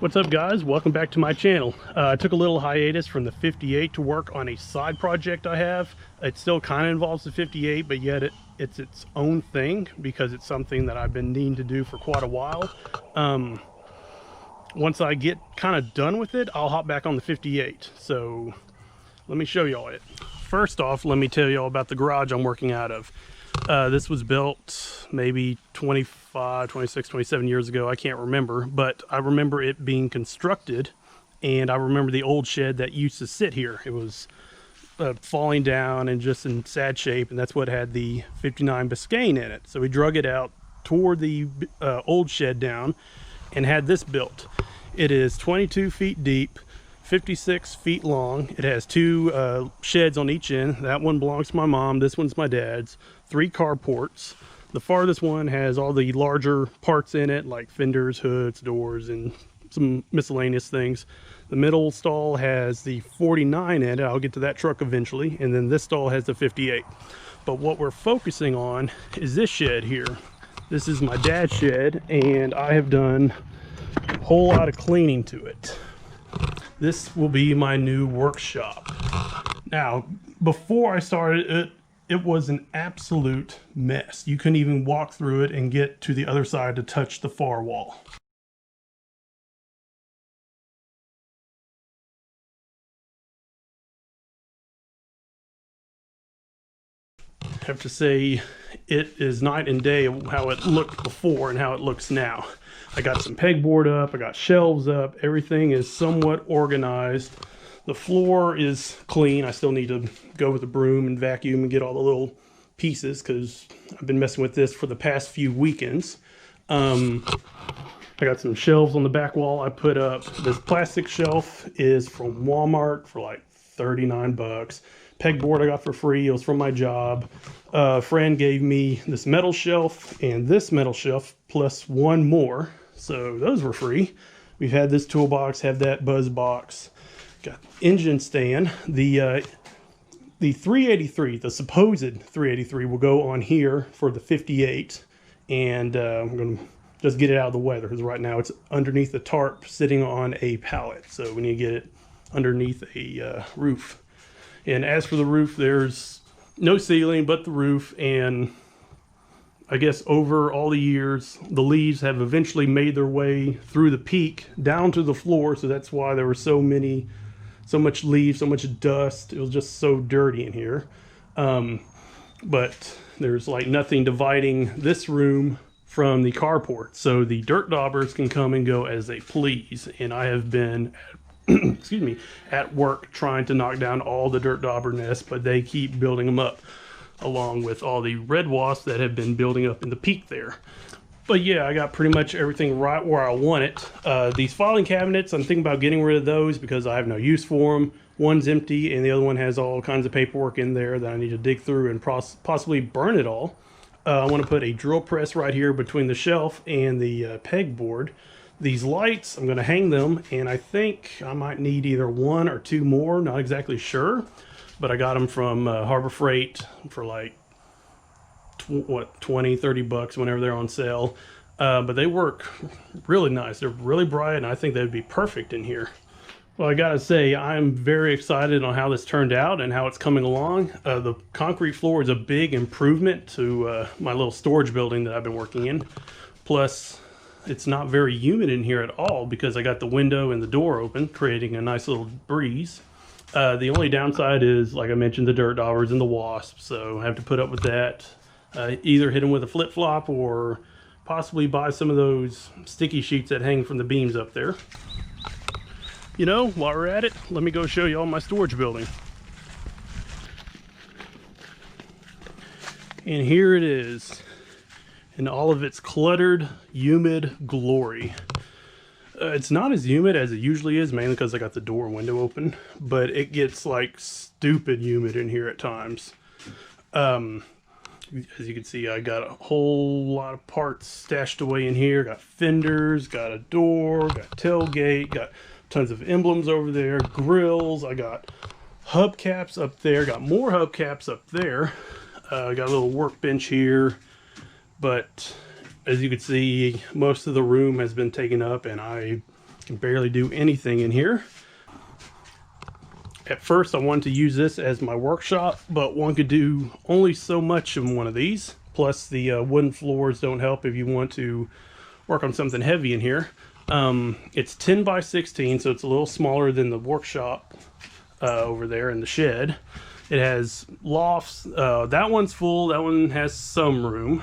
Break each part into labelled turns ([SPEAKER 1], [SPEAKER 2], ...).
[SPEAKER 1] What's up, guys? Welcome back to my channel. I took a little hiatus from the 58 to work on a side project I have. It still kind of involves the 58, but yet it's its own thing because it's something that I've been needing to do for quite a while. Once I get kind of done with it, I'll hop back on the 58. So let me show y'all it. First off, let me tell y'all about the garage I'm working out of. This was built maybe 25, 26, 27 years ago. I can't remember, but I remember it being constructed, and I remember the old shed that used to sit here. It was falling down and just in sad shape, and that's what had the 59 Biscayne in it. So we drug it out, tore the old shed down, and had this built. It is 22 feet deep, 56 feet long. It has two sheds on each end. That one belongs to my mom. This one's my dad's. 3 carports. The farthest one has all the larger parts in it, like fenders, hoods, doors, and some miscellaneous things. The middle stall has the 49 in it. I'll get to that truck eventually. And then this stall has the 58. But what we're focusing on is this shed here. This is my dad's shed, and I have done a whole lot of cleaning to it. This will be my new workshop. Now, before I started it, it was an absolute mess. You couldn't even walk through it and get to the other side to touch the far wall. I have to say, it is night and day how it looked before and how it looks now. I got some pegboard up, I got shelves up, everything is somewhat organized. The floor is clean. I still need to go with the broom and vacuum and get all the little pieces because I've been messing with this for the past few weekends. I got some shelves on the back wall I put up. This plastic shelf is from Walmart for like 39 bucks. Pegboard I got for free. It was from my job. A friend gave me this metal shelf and this metal shelf plus one more. So those were free. We've had this toolbox, have that buzz box. Got engine stand. The 383, the supposed 383, will go on here for the 58, and I'm going to just get it out of the weather because right now it's underneath the tarp sitting on a pallet, so we need to get it underneath a roof. And as for the roof, there's no ceiling but the roof, and I guess over all the years, the leaves have eventually made their way through the peak down to the floor, so that's why there were so much leaves, so much dust. It was just so dirty in here. But there's like nothing dividing this room from the carport. So the dirt daubers can come and go as they please. And I have been, excuse me, at work trying to knock down all the dirt dauber nests, but they keep building them up, along with all the red wasps that have been building up in the peak there. But yeah, I got pretty much everything right where I want it. These filing cabinets, I'm thinking about getting rid of those because I have no use for them. One's empty and the other one has all kinds of paperwork in there that I need to dig through and possibly burn it all. I want to put a drill press right here between the shelf and the pegboard. These lights, I'm going to hang them, and I think I might need either 1 or 2 more, not exactly sure. But I got them from Harbor Freight for like 20, 30 bucks whenever they're on sale. But they work really nice. They're really bright, and I think they'd be perfect in here. Well, I gotta say, I'm very excited on how this turned out and how it's coming along. The concrete floor is a big improvement to my little storage building that I've been working in. Plus, it's not very humid in here at all because I got the window and the door open, creating a nice little breeze. The only downside is, like I mentioned, the dirt daubers and the wasps, so I have to put up with that. Either hit them with a flip-flop or possibly buy some of those sticky sheets that hang from the beams up there. You know, while we're at it, let me go show you all my storage building. And here it is in all of its cluttered, humid glory. It's not as humid as it usually is, mainly because I got the door and window open, but it gets like stupid humid in here at times. As you can see, I got a whole lot of parts stashed away in here. Got fenders, got a door, got tailgate, got tons of emblems over there, grills. I got hubcaps up there, got more hubcaps up there. I got a little workbench here, but as you can see, most of the room has been taken up, and I Can barely do anything in here. At first I wanted to use this as my workshop, but one could do only so much in one of these. Plus the wooden floors don't help if you want to work on something heavy in here. It's 10 by 16, so it's a little smaller than the workshop over there in the shed. It has lofts. That one's full. That one has some room.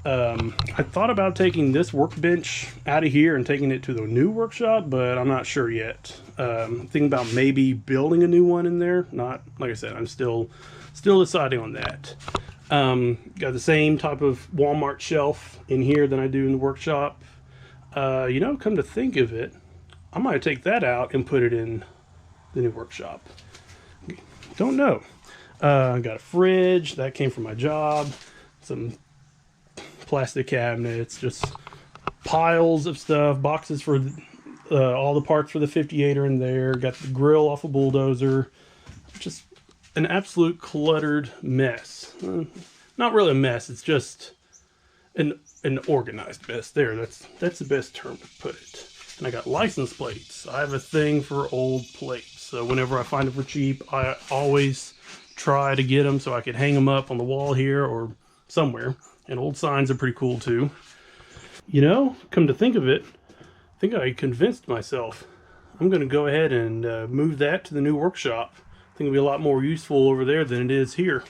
[SPEAKER 1] I thought about taking this workbench out of here and taking it to the new workshop, but I'm not sure yet. Thinking about maybe building a new one in there. Not, like I said, I'm still deciding on that. Got the same type of Walmart shelf in here than I do in the workshop. You know, come to think of it, I might take that out and put it in the new workshop. Don't know. I got a fridge that came from my job. Some plastic cabinets, just piles of stuff, boxes for all the parts for the 58 are in there. Got the grill off a bulldozer. Just an absolute cluttered mess. Not really a mess, it's just an organized mess. There, that's the best term to put it. And I got license plates. I have a thing for old plates, so whenever I find them for cheap, I always try to get them so I could hang them up on the wall here or somewhere. And old signs are pretty cool too. You know, come to think of it, I think I convinced myself. I'm going to go ahead and move that to the new workshop. I think it'll be a lot more useful over there than it is here.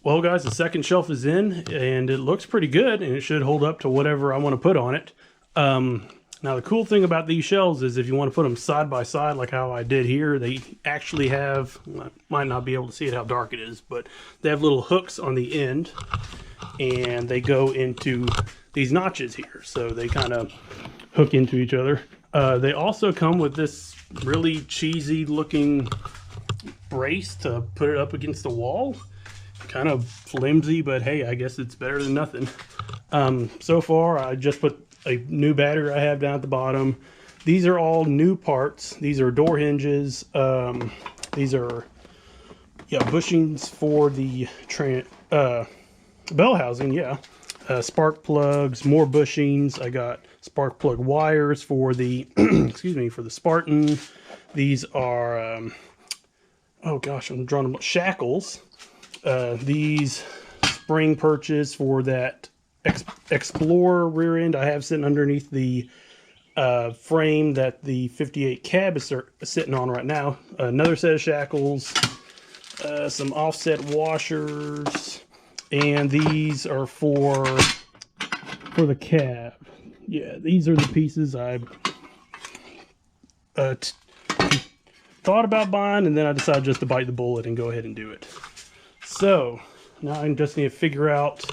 [SPEAKER 1] Well, guys, the second shelf is in, and it looks pretty good, and it should hold up to whatever I want to put on it. Now, the cool thing about these shelves is if you want to put them side by side, like how I did here, they actually have, might not be able to see it how dark it is, but they have little hooks on the end, and they go into these notches here, so they kind of hook into each other. They also come with this really cheesy looking brace to put it up against the wall. Kind of flimsy, but hey, I guess it's better than nothing. So far, I just put a new battery I have down at the bottom. These are all new parts. These are door hinges. These are bushings for the bell housing. Yeah, spark plugs, more bushings. I got spark plug wires for the excuse me, for the Spartan. These are oh gosh, I'm drawing them shackles. These spring perches for that Explorer rear end I have sitting underneath the frame that the 58 cab is sitting on right now. Another set of shackles, some offset washers, and these are for the cab. Yeah, these are the pieces I thought about buying, and then I decided just to bite the bullet and go ahead and do it. So now I just need to figure out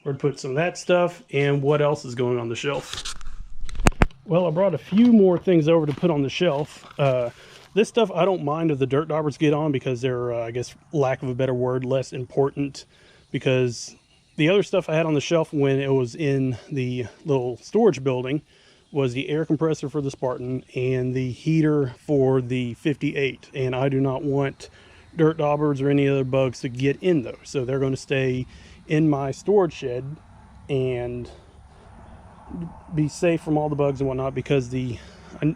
[SPEAKER 1] where to put some of that stuff and what else is going on the shelf. Well, I brought a few more things over to put on the shelf. This stuff I don't mind if the dirt daubers get on, because they're, I guess, lack of a better word, less important. Because the other stuff I had on the shelf when it was in the little storage building was the air compressor for the Spartan and the heater for the 58. And I do not want dirt daubers or any other bugs to get in those. So they're going to stay in my storage shed and be safe from all the bugs and whatnot, because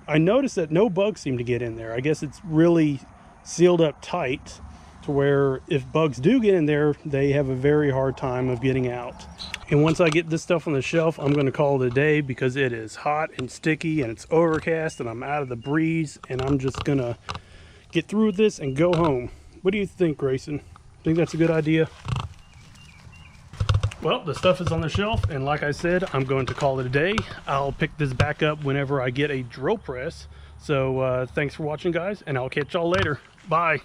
[SPEAKER 1] I noticed that no bugs seem to get in there. I guess it's really sealed up tight to where if bugs do get in there, they have a very hard time of getting out. And once I get this stuff on the shelf, I'm going to call it a day, because it is hot and sticky and it's overcast and I'm out of the breeze, and I'm just going to get through with this and go home. What do you think, Grayson? Think that's a good idea? Well, the stuff is on the shelf, and like I said, I'm going to call it a day. I'll pick this back up whenever I get a drill press. So thanks for watching, guys, and I'll catch y'all later. Bye.